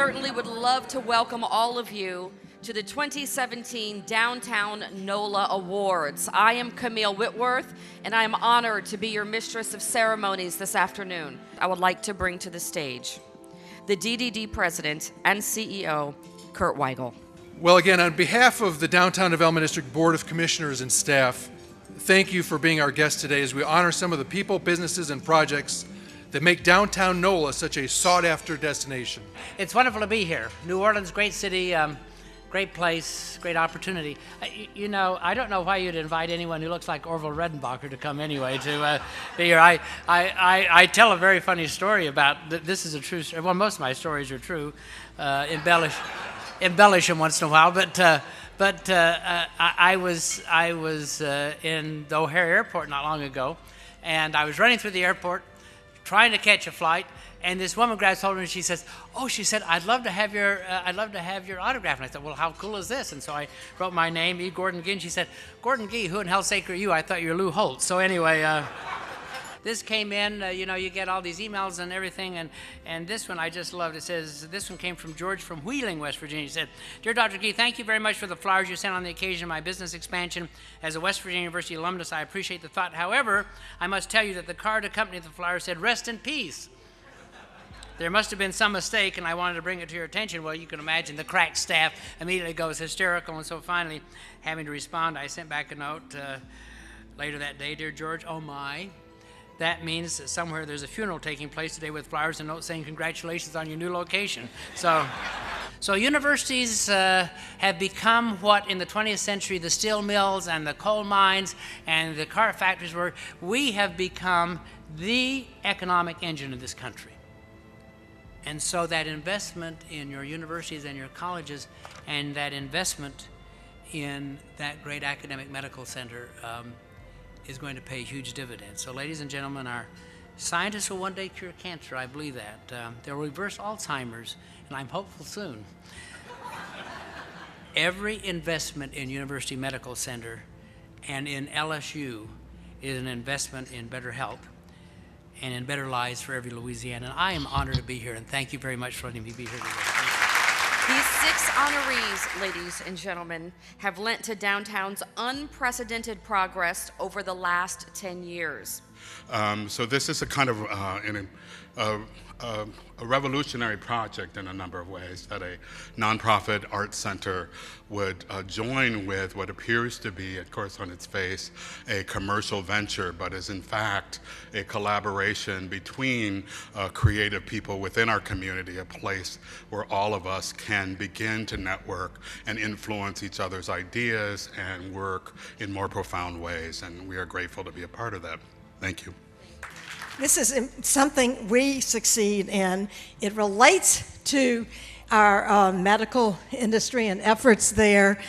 certainly would love to welcome all of you to the 2017 Downtown NOLA Awards. I am Camille Whitworth, and I am honored to be your mistress of ceremonies this afternoon. I would like to bring to the stage the DDD President and CEO, Kurt Weigel. Well, again, on behalf of the Downtown Development District Board of Commissioners and staff, thank you for being our guest today as we honor some of the people, businesses, and projects that make downtown NOLA such a sought-after destination. It's wonderful to be here. New Orleans, great city, great place, great opportunity. You know, I don't know why you'd invite anyone who looks like Orville Redenbacher to come anyway to be here. I tell a very funny story about, this is a true story. Well, most of my stories are true, embellish them once in a while, but I was in the O'Hare Airport not long ago, and I was running through the airport trying to catch a flight, and this woman grabs hold of me and she says, "Oh," she said, "I'd love to have your autograph." And I thought, "Well, how cool is this?" And so I wrote my name, E. Gordon Gee. And she said, "Gordon Gee, who in hell's sake are you? I thought you were Lou Holtz." So anyway, this came in, you know, you get all these emails and everything, and this one I just loved. It says, this one came from George from Wheeling, West Virginia. He said, "Dear Dr. Gee, thank you very much for the flowers you sent on the occasion of my business expansion. As a West Virginia University alumnus, I appreciate the thought. However, I must tell you that the card accompanying the flowers said, 'Rest in peace.' There must have been some mistake, and I wanted to bring it to your attention." Well, you can imagine the crack staff immediately goes hysterical, and so finally, having to respond, I sent back a note later that day. "Dear George, oh my. That means that somewhere there's a funeral taking place today with flowers and notes saying congratulations on your new location." So universities have become what in the 20th century the steel mills and the coal mines and the car factories were. We have become the economic engine of this country. And so that investment in your universities and your colleges and that investment in that great academic medical center is going to pay huge dividends. So ladies and gentlemen, our scientists will one day cure cancer. I believe that. They'll reverse Alzheimer's, and I'm hopeful soon. Every investment in University Medical Center and in LSU is an investment in better health and in better lives for every Louisianan. I am honored to be here, and thank you very much for letting me be here today. These 6 honorees, ladies and gentlemen, have lent to downtown's unprecedented progress over the last 10 years. So this is a kind of a revolutionary project in a number of ways, that a nonprofit art center would join with what appears to be, of course on its face, a commercial venture, but is in fact a collaboration between creative people within our community, a place where all of us can begin to network and influence each other's ideas and work in more profound ways, and we are grateful to be a part of that. Thank you. This is something we succeed in. It relates to our medical industry and efforts there.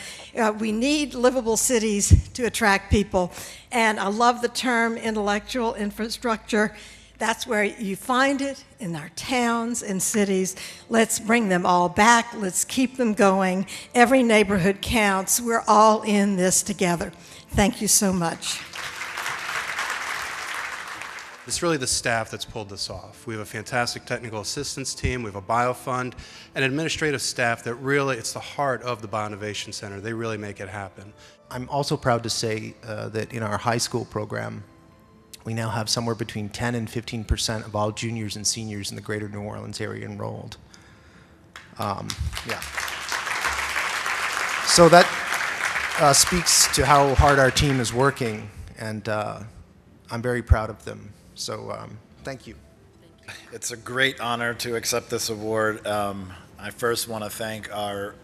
We need livable cities to attract people. And I love the term intellectual infrastructure. That's where you find it in our towns and cities. Let's bring them all back. Let's keep them going. Every neighborhood counts. We're all in this together. Thank you so much. It's really the staff that's pulled this off. We have a fantastic technical assistance team, we have a biofund, and administrative staff that really, it's the heart of the Bioinnovation Center. They really make it happen. I'm also proud to say that in our high school program, we now have somewhere between 10 and 15% of all juniors and seniors in the greater New Orleans area enrolled. Yeah. So that speaks to how hard our team is working, and I'm very proud of them. So thank you. It's a great honor to accept this award. I first want to thank our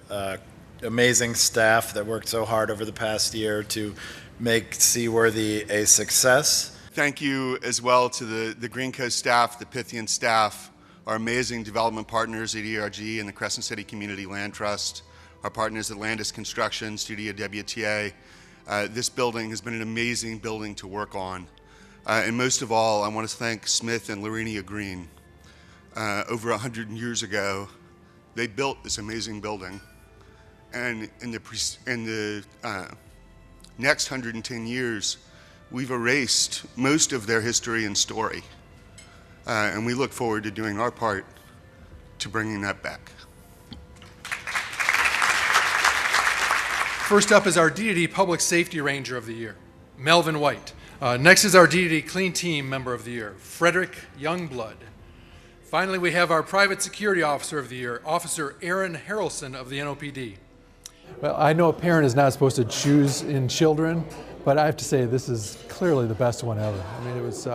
amazing staff that worked so hard over the past year to make Seaworthy a success. Thank you as well to the Green Coast staff, the Pythian staff, our amazing development partners at ERG and the Crescent City Community Land Trust, our partners at Landis Construction, Studio WTA. This building has been an amazing building to work on. And most of all, I want to thank Smith and Larinia Green. Over 100 years ago, they built this amazing building. And in the next 110 years, we've erased most of their history and story. And we look forward to doing our part to bringing that back. First up is our DDD Public Safety Ranger of the Year, Melvin White. Next is our DDD Clean Team Member of the Year, Frederick Youngblood. Finally, we have our Private Security Officer of the Year, Officer Aaron Harrelson of the NOPD. Well, I know a parent is not supposed to choose in children, but I have to say this is clearly the best one ever. I mean, it was,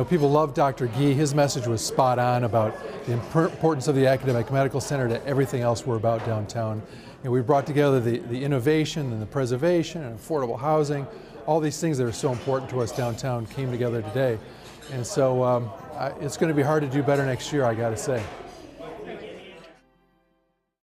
people love Dr. Gee. His message was spot on about the importance of the academic medical center to everything else we're about downtown. And we brought together the innovation and the preservation and affordable housing. All these things that are so important to us downtown came together today. And so it's going to be hard to do better next year, I got to say.